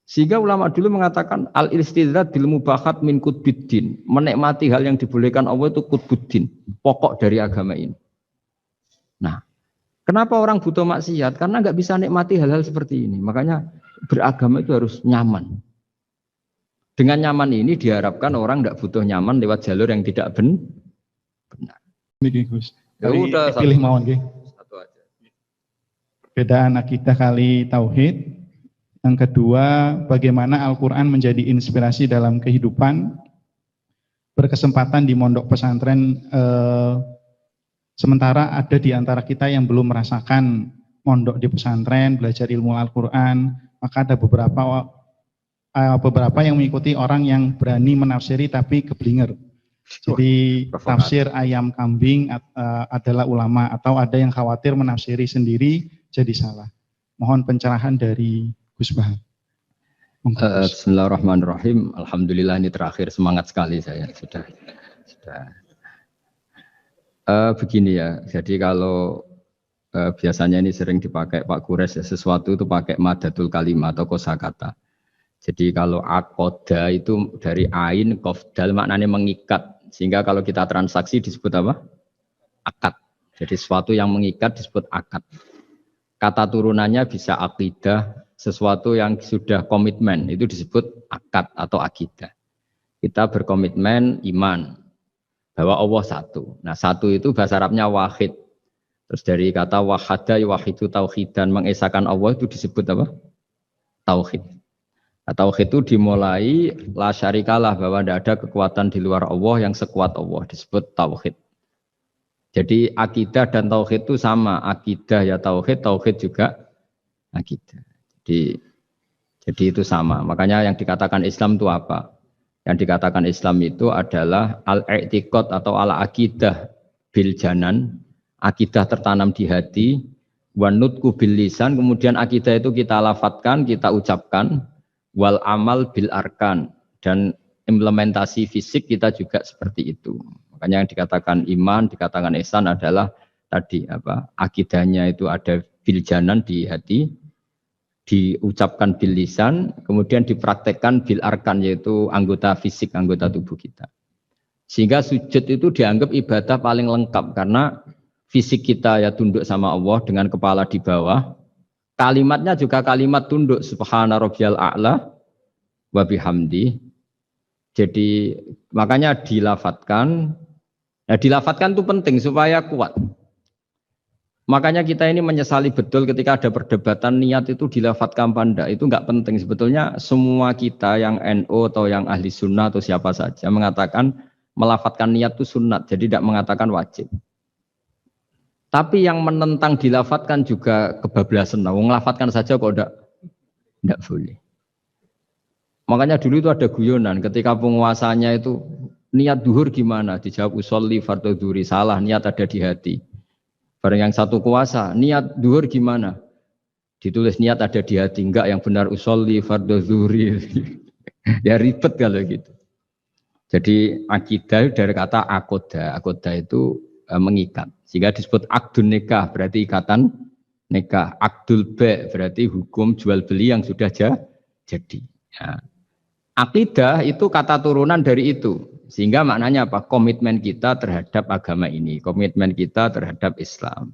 Sehingga ulama dulu mengatakan al-istidzat bil mubahat min qutbiddin. Menikmati hal yang dibolehkan Allah itu qutbuddin, pokok dari agama ini. Nah, kenapa orang butuh maksiat? Karena nggak bisa nikmati hal-hal seperti ini. Makanya beragama itu harus nyaman. Dengan nyaman ini diharapkan orang nggak butuh nyaman lewat jalur yang tidak benar. Niki Gus. Ya udah pilih mawon nggih. Satu aja. Perbedaan akidah kali tauhid. Yang kedua, bagaimana Al-Quran menjadi inspirasi dalam kehidupan. Berkesempatan di mondok pesantren, sementara ada di antara kita yang belum merasakan mondok di pesantren, belajar ilmu Al-Quran, maka ada beberapa yang mengikuti orang yang berani menafsiri tapi keblinger. Jadi tafsir ayam kambing adalah ulama, atau ada yang khawatir menafsiri sendiri jadi salah. Mohon pencerahan dari Gus Bahar. Bismillahirrahmanirrahim. Alhamdulillah ini terakhir, semangat sekali saya sudah. Begini ya. Jadi kalau biasanya ini sering dipakai Pak Kures ya, sesuatu itu pakai madatul kalimat atau kosakata. Jadi kalau akoda itu dari ain qafdal maknanya mengikat. Sehingga kalau kita transaksi disebut apa? Akad. Jadi sesuatu yang mengikat disebut akad. Kata turunannya bisa akidah. Sesuatu yang sudah komitmen itu disebut akad atau akidah. Kita berkomitmen iman bahwa Allah satu. Nah satu itu bahasa Arabnya wahid. Terus dari kata wahada wahidu tauhidan, mengesahkan Allah itu disebut apa? Tauhid. Nah, tauhid itu dimulai la syarikalah, bahwa tidak ada kekuatan di luar Allah yang sekuat Allah, disebut tauhid. Jadi akidah dan tauhid itu sama. Akidah ya tauhid, tauhid juga akidah. Jadi itu sama. Makanya yang dikatakan Islam itu apa? Yang dikatakan Islam itu adalah al-i'tiqad atau al-aqidah bil janan. Akidah tertanam di hati. Wa nutqu bil lisan. Kemudian akidah itu kita lafadzkan, kita ucapkan. Wal amal bil arkan. Dan implementasi fisik kita juga seperti itu. Makanya yang dikatakan iman, dikatakan ihsan adalah tadi apa? Akidahnya itu ada bil janan di hati. Diucapkan bil lisan, kemudian dipraktekkan bil arkan, yaitu anggota fisik, anggota tubuh kita. Sehingga sujud itu dianggap ibadah paling lengkap, karena fisik kita ya tunduk sama Allah dengan kepala di bawah. Kalimatnya juga kalimat tunduk, subhana rabbiyal a'la wa bihamdi. Jadi makanya dilafatkan. Nah, dilafatkan itu penting supaya kuat. Makanya kita ini menyesali betul ketika ada perdebatan niat itu dilafatkan panda. Itu enggak penting. Sebetulnya semua kita yang NU atau yang ahli sunnah atau siapa saja mengatakan melafatkan niat itu sunat. Jadi tidak mengatakan wajib. Tapi yang menentang dilafatkan juga kebablasan. Nah, melafatkan saja kok enggak boleh. Makanya dulu itu ada guyonan ketika penguasanya itu niat duhur gimana? Dijawab usolli fardhu dzuri, salah, niat ada di hati. Barang yang satu kuasa, niat duhur gimana? Ditulis niat ada di hati, enggak, yang benar usolli fardhu dzuri. Ya ribet kalau gitu. Jadi akidah dari kata akoda. Akoda itu mengikat. Sehingga disebut akdun nikah, berarti ikatan nikah. Akdul ba' berarti hukum jual beli yang sudah jadi. Ya. Akidah itu kata turunan dari itu. Sehingga maknanya apa? Komitmen kita terhadap agama ini. Komitmen kita terhadap Islam.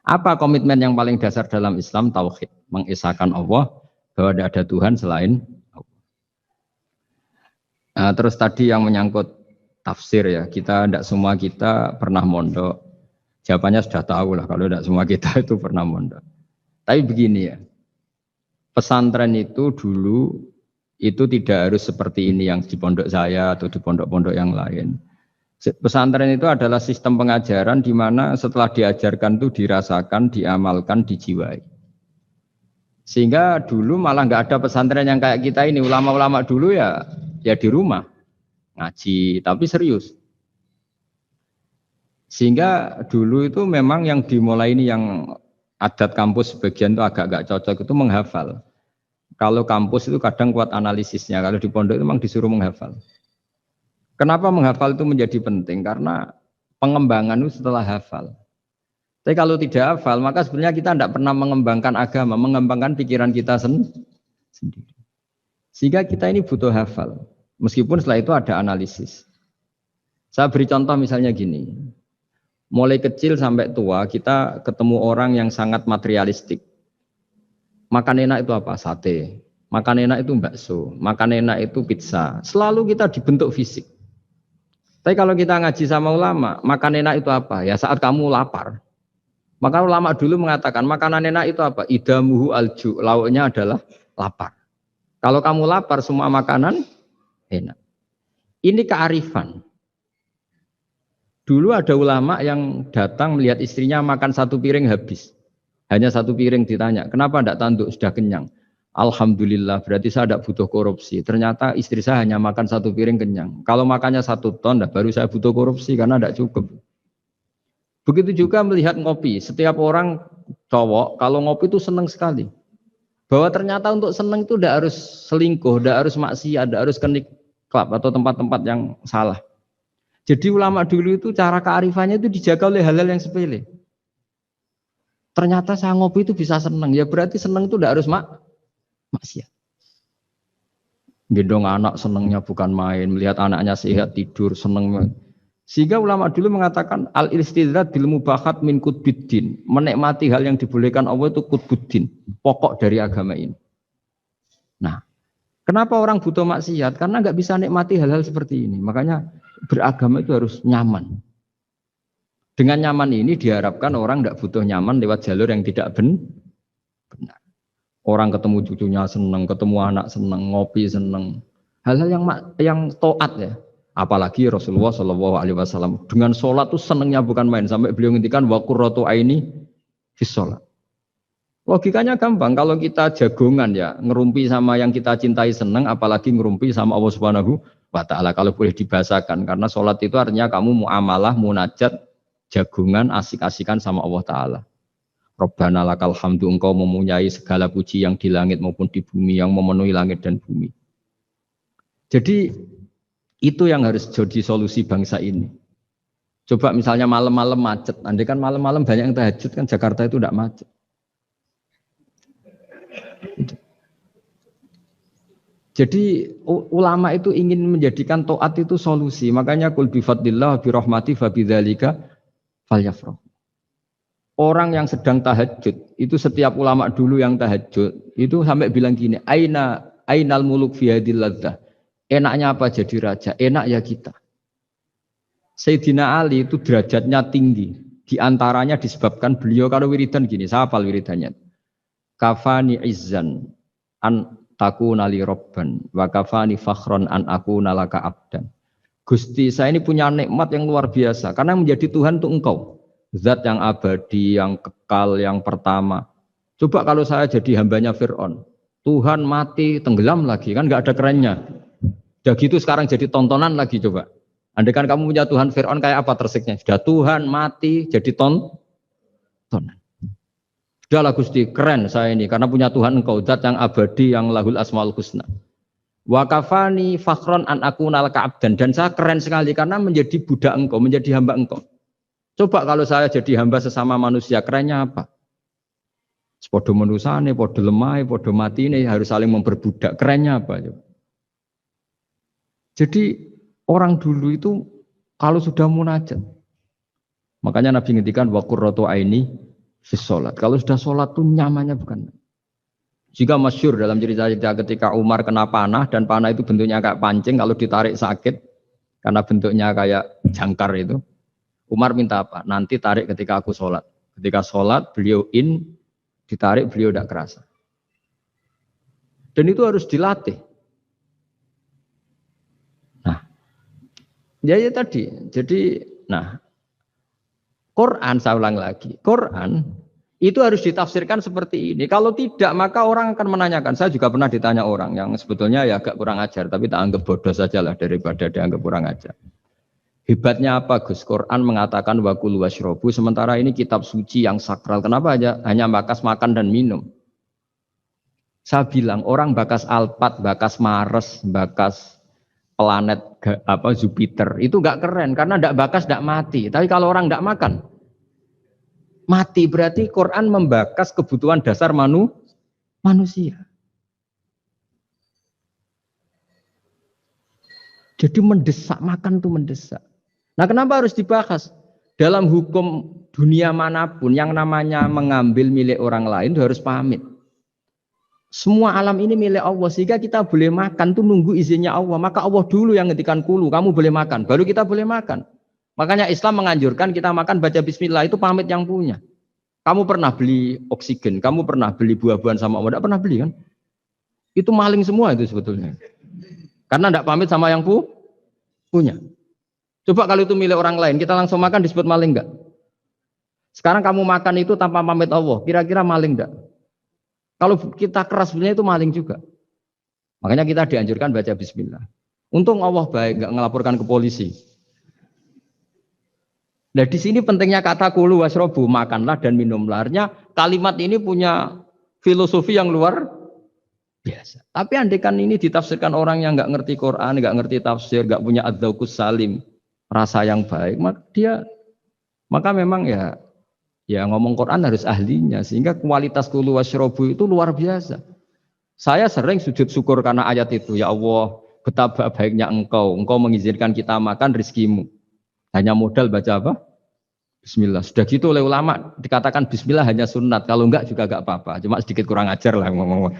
Apa komitmen yang paling dasar dalam Islam? Tauhid. Mengesahkan Allah bahwa tidak ada Tuhan selain Allah. Nah, terus tadi yang menyangkut tafsir ya. Tidak semua kita pernah mondok. Jawabannya sudah tahu lah kalau tidak semua kita itu pernah mondok. Tapi begini ya. Pesantren itu dulu itu tidak harus seperti ini yang di pondok saya atau di pondok-pondok yang lain. Pesantren itu adalah sistem pengajaran di mana setelah diajarkan itu dirasakan, diamalkan, dijiwai. Sehingga dulu malah nggak ada pesantren yang kayak kita ini. Ulama-ulama dulu ya di rumah ngaji, tapi serius. Sehingga dulu itu memang yang dimulai ini yang adat kampus sebagian itu agak nggak cocok itu menghafal. Kalau kampus itu kadang kuat analisisnya, kalau di pondok itu memang disuruh menghafal. Kenapa menghafal itu menjadi penting? Karena pengembangan itu setelah hafal. Tapi kalau tidak hafal, maka sebenarnya kita tidak pernah mengembangkan agama, mengembangkan pikiran kita sendiri. Sehingga kita ini butuh hafal. Meskipun setelah itu ada analisis. Saya beri contoh misalnya gini. Mulai kecil sampai tua kita ketemu orang yang sangat materialistik. Makan enak itu apa? Sate. Makan enak itu bakso. Makan enak itu pizza. Selalu kita dibentuk fisik. Tapi kalau kita ngaji sama ulama, makan enak itu apa? Ya saat kamu lapar. Maka ulama dulu mengatakan makanan enak itu apa? Idamuhu alju. Lauknya adalah lapar. Kalau kamu lapar semua makanan enak. Ini kearifan. Dulu ada ulama yang datang melihat istrinya makan satu piring habis. Hanya satu piring ditanya, kenapa tidak tanduk? Sudah kenyang. Alhamdulillah, berarti saya tidak butuh korupsi. Ternyata istri saya hanya makan satu piring kenyang. Kalau makannya 1 ton, baru saya butuh korupsi karena tidak cukup. Begitu juga melihat ngopi. Setiap orang cowok, kalau ngopi itu senang sekali. Bahwa ternyata untuk senang itu tidak harus selingkuh, tidak harus maksiat, tidak harus ke klub atau tempat-tempat yang salah. Jadi ulama dulu itu cara kearifannya itu dijaga oleh hal-hal yang sepele. Ternyata saya ngopi itu bisa senang. Ya berarti senang itu tidak harus maksiat. Gendong anak senangnya bukan main. Melihat anaknya sehat tidur senang. Sehingga ulama dulu mengatakan al-istidrad bil mubahat min qutbiddin. Menikmati hal yang dibolehkan Allah itu qutbuddin. Pokok dari agama ini. Nah, kenapa orang butuh maksiat? Karena nggak bisa nikmati hal-hal seperti ini. Makanya beragama itu harus nyaman. Dengan nyaman ini diharapkan orang tidak butuh nyaman lewat jalur yang tidak benar. Orang ketemu cucunya senang, ketemu anak senang, ngopi senang. Hal-hal yang taat ya. Apalagi Rasulullah SAW dengan sholat itu senangnya bukan main. Sampai beliau ngintikan wa qurratu aini fis sholat. Logikanya gampang. Kalau kita jagongan ya ngerumpi sama yang kita cintai senang, apalagi ngerumpi sama Allah Subhanahu wa ta'ala kalau boleh dibahasakan, karena sholat itu artinya kamu muamalah, munajat, jagungan, asik-asikan sama Allah ta'ala. Rabbana lakal hamdu, engkau mempunyai segala puji yang di langit maupun di bumi, yang memenuhi langit dan bumi. Jadi itu yang harus jadi solusi bangsa ini. Coba misalnya malam-malam macet, andai kan malam-malam banyak yang tahajud kan Jakarta itu tidak macet. Jadi ulama itu ingin menjadikan taat itu solusi. Makanya qul bi fadlillah bi rahmati fa bidzalika falyafrah. Orang yang sedang tahajud, itu setiap ulama dulu yang tahajud, itu sampai bilang gini, ainal muluk fi hadil ladzah. Enaknya apa jadi raja? Enak ya kita. Sayyidina Ali itu derajatnya tinggi. Di antaranya disebabkan beliau kalau wiridan gini, saya hafal wiridannya. Kafani izzan an takuna li robban wa kafani fakhron an akuna laka abdan. Gusti, saya ini punya nikmat yang luar biasa karena menjadi Tuhan untuk engkau, zat yang abadi, yang kekal, yang pertama. Coba kalau saya jadi hambanya Fir'aun, Tuhan mati tenggelam lagi, kan nggak ada kerennya. Udah gitu sekarang jadi tontonan lagi. Coba andai kan kamu punya Tuhan Fir'aun kayak apa tersiknya? Sudah Tuhan mati jadi tontonan. Sudahlah Gusti, keren saya ini karena punya Tuhan engkau, zat yang abadi, yang lahul asmaul husna. Wa kafani fakhron an akuna laka abdan, dan saya keren sekali karena menjadi budak engkau, menjadi hamba engkau. Coba kalau saya jadi hamba sesama manusia, kerennya apa? Podo menusane, podo lemah, podo mati ini harus saling memperbudak. Kerennya apa? Jadi orang dulu itu kalau sudah munajat, makanya Nabi ngintikan wa qurratu aini fis sholat. Kalau sudah sholat tuh nyamannya bukan. Jika masyhur dalam cerita-cerita ketika Umar kena panah dan panah itu bentuknya kayak pancing, kalau ditarik sakit karena bentuknya kayak jangkar itu. Umar minta apa? Nanti tarik ketika aku sholat. Ketika sholat beliau ditarik beliau tidak kerasa. Dan itu harus dilatih. Nah, ya tadi. Jadi, Quran, saya ulang lagi, Quran itu harus ditafsirkan seperti ini. Kalau tidak, maka orang akan menanyakan. Saya juga pernah ditanya orang yang sebetulnya ya agak kurang ajar, tapi tak anggap bodoh sajalah daripada dianggap kurang ajar. Hebatnya apa Gus? Quran mengatakan wa kulu washrobu, sementara ini kitab suci yang sakral. Kenapa hanya bakas makan dan minum? Saya bilang orang bakas Alphard, bakas Mars, bakas planet Jupiter itu enggak keren karena enggak bakas enggak mati. Tapi kalau orang enggak makan mati, berarti Quran membakas kebutuhan dasar manusia. Jadi mendesak, makan tuh mendesak. Nah kenapa harus dibahas? Dalam hukum dunia manapun yang namanya mengambil milik orang lain itu harus pamit. Semua alam ini milik Allah, sehingga kita boleh makan tuh nunggu izinnya Allah. Maka Allah dulu yang ngetikan kulu, kamu boleh makan, baru kita boleh makan. Makanya Islam menganjurkan kita makan baca bismillah, itu pamit yang punya. Kamu pernah beli oksigen, kamu pernah beli buah-buahan sama Allah, tidak pernah beli kan? Itu maling semua itu sebetulnya. Karena tidak pamit sama yang punya. Coba kalau itu milik orang lain, kita langsung makan disebut maling enggak? Sekarang kamu makan itu tanpa pamit Allah, kira-kira maling enggak? Kalau kita keras sebenarnya itu maling juga. Makanya kita dianjurkan baca bismillah. Untung Allah baik, enggak ngelaporkan ke polisi. Nah di sini pentingnya kata kulu wasrobu, makanlah dan minumlah. Artinya kalimat ini punya filosofi yang luar biasa. Tapi andekan ini ditafsirkan orang yang enggak ngerti Quran, enggak ngerti tafsir, enggak punya adzauqus salim, rasa yang baik, maka memang ya ngomong Quran harus ahlinya, sehingga kualitas kulu wasyrobu itu luar biasa. Saya sering sujud syukur karena ayat itu, ya Allah betapa baiknya engkau mengizinkan kita makan rizkimu, hanya modal baca apa? Bismillah. Sudah gitu oleh ulama dikatakan bismillah hanya sunat, kalau enggak juga enggak apa-apa, cuma sedikit kurang ajar lah ngomong.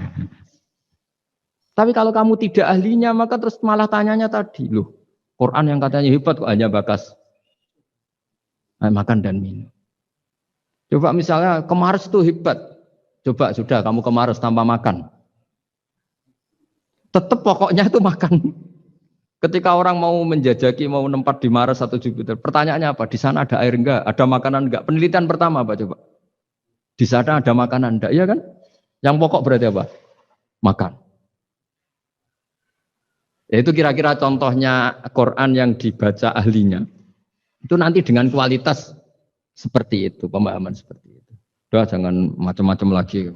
Tapi kalau kamu tidak ahlinya, maka terus malah tanyanya tadi, loh Quran yang katanya hebat kok hanya bakas makan dan minum. Coba misalnya kemarin itu hebat. Coba sudah kamu kemarin tanpa makan. Tetap pokoknya itu makan. Ketika orang mau menjajaki, mau nempat di Mars atau Jupiter, pertanyaannya apa? Di sana ada air enggak? Ada makanan enggak? Penelitian pertama apa coba? Di sana ada makanan enggak? Iya kan? Yang pokok berarti apa? Makan. Itu kira-kira contohnya Quran yang dibaca ahlinya. Itu nanti dengan kualitas seperti itu, pemahaman seperti itu. Udah jangan macam-macam lagi.